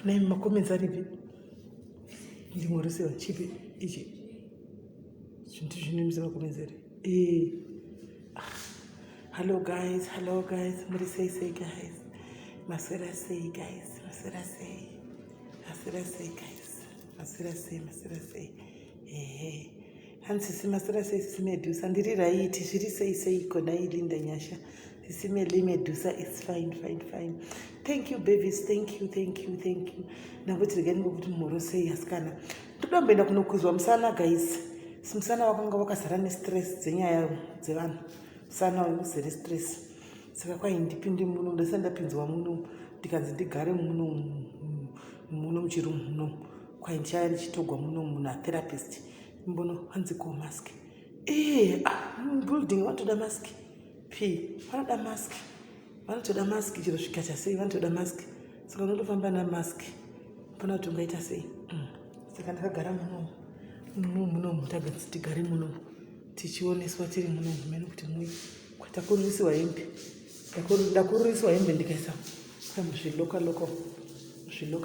Kuna makomenzi aripi ndimurisiwa chipi ichi zvintu zvinomisa makomenzi ari hello guys muri sei guys maswera sei guys maswera sei hanzi maswera sei simedusa ndiri right zviri sei kona ilinda nyasha Simeli Medusa is fine. Thank you, babies. Thank you. Nakuti gani ngokuti murose yaskana. Tudombeenda kunokuzwa musana guys. Musana wakanga wakazara nestress dzenyaya dzevanhu. Musana uzere stress. Saka kwai ndipinde muno ndasenda pinzwa muno ndikanzi ndigare muno muchirumu muno. Kwai ndichaya ndichitogwa muno muna therapist. Mbono hanzi ko mask. Building watoda mask. Vanoda mask chiro zvikacha sei vanotoda mask saka unotofamba namask pana kuti ungaita sei saka ndakagara muno tagadzi tigare muno tichioneswa tiri muno mene kuti kwatakururiswa hembe ndakururiswa hembe ndikaisa muzviloka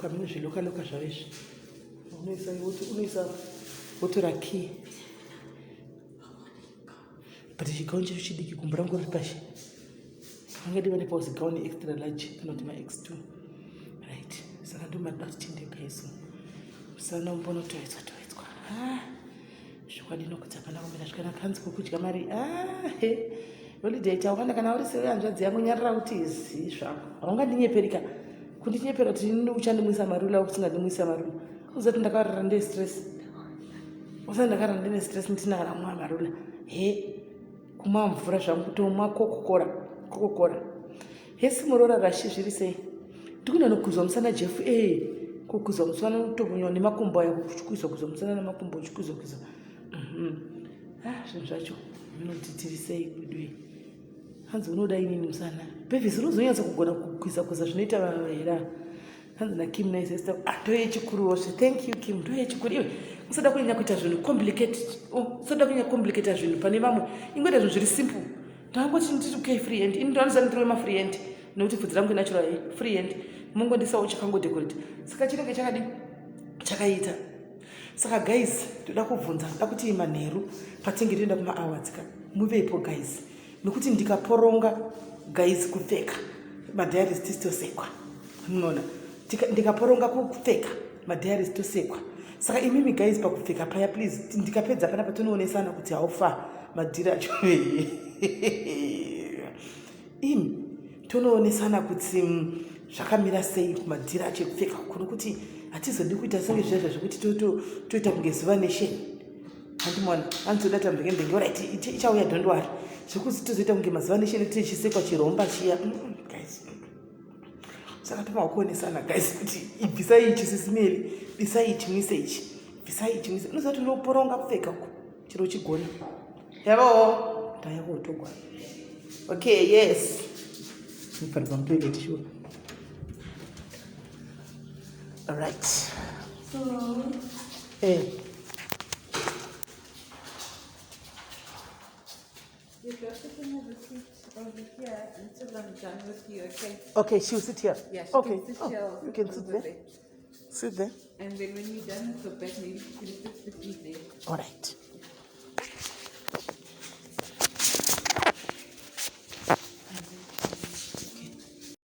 mine zviloka zvavezvi unoisa wotora key but chigauni chedu chidiki gumbo rangu riri pashi angadi vane pauzi gauni extra large kana kuti ma-X2 right saka ndomadoda kuti tindekaiso musana mbono toedzwa zvokwadi nokuti hapana kumira zvakanaka hanzi kwokudya mari holiday taukanda kana uri sehanzvadzi yangu nyarira kuti izi zvako haungandinyeperika kundinyepera kuti uchandimwisa marula usingandimwisa marula uzati ndakarara ndestress usati ndakarara ndine stress ndinakana mwa marula kumwa mvura zvangu kutomwa kokokora hesimurora rashi zviri sei ndikuenda nokuzwa musana jeff kukuzwa musana utovunywa nemakumbo aya kuchikuzwa kuzwa musana nemakumbo uchikuzwa zvinhu zvacho vinoti tiri sei kudwi hanzi unoda inini musana bevhisi unozonyatsa kugona kukwisa zvinoita hera hanzi nakim naisesta ndoye chikuruwozve thank you kim ndoye chikuru iwe usada kunyanya kuita zvinhu complicate zvinhu pane vamwe ingoita zvinhu zviri simple ndangoti ndiri okay free hand ini ndanoziva ndiri wema-free hand nekuti bvudzi rangu natural free hand mungondisawo chakangodecorate saka chinenge chakadi chakaita saka guys ndoda kubvunza ndoda kuti manheru patinge toenda kuma-awards muvepo guys nekuti ndikaporonga guys kupfeka madhiaries tisitosekwa munoona ndikaporonga kupfeka madhiaries tosekwa saka imimi guys pakupfeka paya please ndikapedza pana patonoonesana kuti haufa madhiri acho imi tonoonesana kuti zvakamira sei madhiri acho ekupfeka kuno kuti hatizodi kuita senge zvezva zvekuti toita kunge zuva nesheni handimwana anzoda tambekembenge orit ichauya dhondwari zvekuti tozoita kunge mazuva nesheni tichisekwa chiromba chiya guys saka tomakuonesana guys kuti ibvisai ichi sisimeri bisai ichi mwise ichi bvisai ichi mwise unozati unoporonga kupfeka uko chiro chigona yavo ndayakotogwa okay yes nifari pamutoileti sure alright so You got to have a seat over here until I'm done with you, okay? Okay, she'll sit here. Yeah, okay. Can sit here. You can sit there. Sit there. And then when you're done with the back, maybe you can fix the feet there. All right.